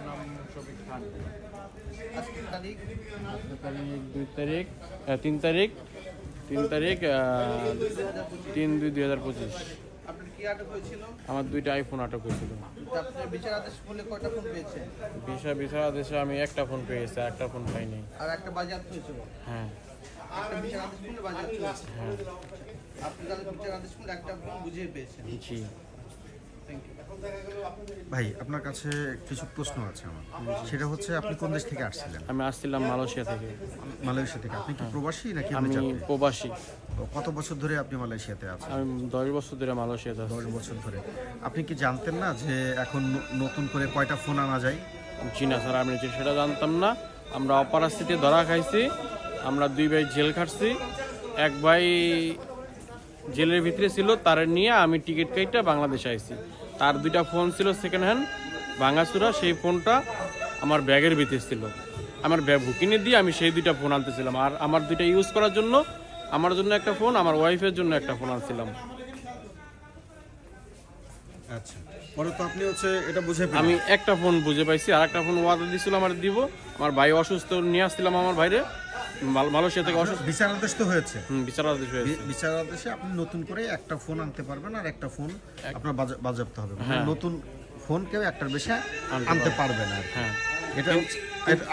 নাম শফিক খান। আজকের তারিখ? আজকের তারিখ 2 তারিখ 3 তারিখ 3/2/2025। আপনার কি আটক হয়েছিল? আমার 2টা আইফোন আটক হয়েছিল। আপনি বিচার আদেশ বলে কয়টা ফোন পেয়েছেন? বিচার আদেশে আমি একটা ফোন পেয়েছি, একটা ফোন পাইনি। আর একটা বাজেয়াপ্ত হয়েছিল? হ্যাঁ একটা বিচার আদেশ বলে বাজেয়াপ্ত হয়েছে? হ্যাঁ আপনি তাহলে বিচার আদেশ বলে একটা ফোন বুঝিয়ে পেয়েছেন? জি। Thank you. ভাই আপনার কাছে কিছু প্রশ্ন আছে আমার। সেটা হচ্ছে আপনি কোন দেশ থেকে আসছিলেন? আমি আসছিলাম মালয়েশিয়া থেকে। মালয়েশিয়া থেকে। আপনি কি প্রবাসী নাকি আমি যাত্রী? প্রবাসী। কত বছর ধরে আপনি মালয়েশিয়াতে আছেন? আমি 10 বছর ধরে মালয়েশিয়াতে আছি। 10 বছর ধরে। আপনি কি জানতেন না যে এখন নতুন করে কয়টা ফোন আনা যায়? জি না স্যার, আমি সেটা জানতাম না। আমরা অপরাস্थिতে ধরা খাইছি। আমরা 2 ভাই জেল খাটছি। এক ভাই জেলের ভিতরে ছিল, তার নিয়ে আমি টিকিট কেটে বাংলাদেশে আইছি। তার 2টা ফোন ছিল সেকেন্ড হ্যান্ড ভাঙাচুরা, সেই ফোনটা আমার ব্যাগের ভিতরে ছিল। আমার ব্যাগ বুকিংয়ে দিয়ে আমি সেই 2টা ফোন আনতেছিলাম। আর আমার 2টা ইউজ করার জন্য আমার জন্য একটা ফোন, আমার ওয়াইফের জন্য একটা ফোন আনছিলাম। আচ্ছা, পরে তো আপনি হচ্ছে এটা বুঝে পেলেন। আমি একটা ফোন বুঝে পাইছি, আর একটা ফোন ওয়াদা দিছিল আমার দিব। আমার ভাই অসুস্থ, নিয়ে আসছিলাম আমার ভাইরে মালয়েশিয়া থেকে অসুস্থ। বিচার আদেশ তো হয়েছে। বিচার আদেশ হয়েছে। বিচার আদেশে আপনি নতুন করে একটা ফোন আনতে পারবেন, আর একটা ফোন আপনার বাজেয়াপ্ত হবে। হ্যাঁ। নতুন ফোন কেউ একটার বেশি আনতে আনতে পারবে না। হ্যাঁ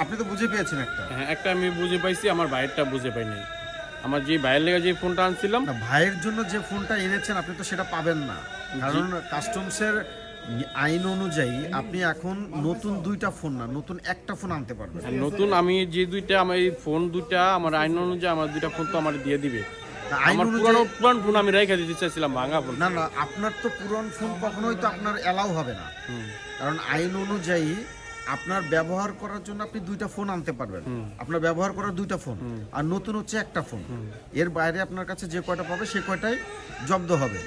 আপনি তো বুঝে পেয়েছেন একটা। হ্যাঁ, একটা আমি বুঝে পাইছি, আমার ভাইয়েরটা বুঝে পাইনি। আমার যে ভাইয়ের লেগে যে ফোনটা আনছিলাম, না, ভাইয়ের জন্য যে ফোনটা এনেছেন আপনি তো সেটা পাবেন না, কারণ কাস্টমসের আইন অনুযায়ী আপনি এখন নতুন 2টা ফোন না, নতুন একটা ফোন আনতে পারবেন। নতুন আমি যে 2টা আমার এই ফোন 2টা আমার আইন অনুযায়ী আমার 2টা ফোন তো আমার দিয়ে দিবে। আইন আমার অনুযায়ী পুরান ফোন আমি রেখে দিতে চাইছিলাম, ভাঙা ফোন। না না, আপনার তো পুরনো ফোন কখনোই তো আপনার অ্যালাউ হবে না, কারণ আইন অনুযায়ী আপনার ব্যবহার করার জন্য আপনি 2টা ফোন আনতে পারবেন। আপনার ব্যবহার করার 2টা ফোন, আর নতুন হচ্ছে একটা ফোন। এর বাইরে আপনার কাছে যে কয়টা পাবে সে কয়টাই জব্দ হবে।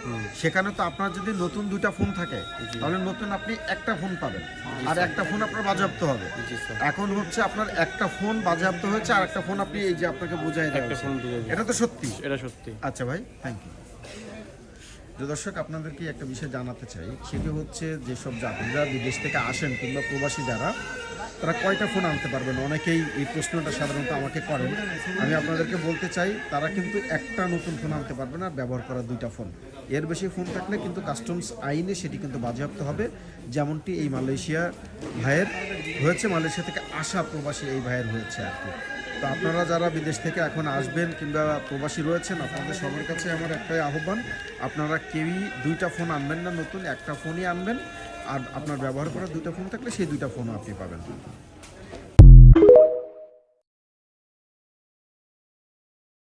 সেখানে তো আপনার যদি নতুন 2টা ফোন থাকে, তাহলে নতুন আপনি একটা ফোন পাবেন, আর একটা ফোন আপনার বাজেয়াপ্ত হবে। জি স্যার। এখন হচ্ছে আপনার একটা ফোন বাজেয়াপ্ত হয়েছে, আর একটা ফোন আপনি এই যে আপনাকে বোঝাই দেওয়া একটা হয়েছে। ফোন দিয়ে দিবে। এটা তো সত্যি। এটা সত্যি। আচ্ছা ভাই, থ্যাংক ইউ। তো দর্শক, আপনাদেরকে একটা বিষয় জানাতে চাই, সেটি হচ্ছে যেসব যাত্রীরা বিদেশ থেকে আসেন কিংবা প্রবাসী যারা, তারা কয়টা ফোন আনতে পারবেন? অনেকেই এই প্রশ্নটা সাধারণত আমাকে করেন। আমি আপনাদেরকে বলতে চাই, তারা কিন্তু একটা নতুন ফোন আনতে পারবে না, ব্যবহার করা 2টা ফোন। এর বেশি ফোন থাকলে কিন্তু কাস্টমস আইনে সেটি কিন্তু বাজেয়াপ্ত হবে, যেমনটি এই মালয়েশিয়া ভাইয়ের হয়েছে, মালয়েশিয়া থেকে আসা প্রবাসী এই ভাইয়ের হয়েছে আর কি। তো আপনারা যারা বিদেশ থেকে এখন আসবেন কিংবা প্রবাসী রয়েছেন, আপনাদের সবার কাছে আমার একটাই আহ্বান, আপনারা কেউই 2টা ফোন আনবেন না, নতুন একটা ফোনই আনবেন। আর আপনার ব্যবহার করা 2টা ফোন থাকলে সেই 2টা ফোনও আপনি পাবেন।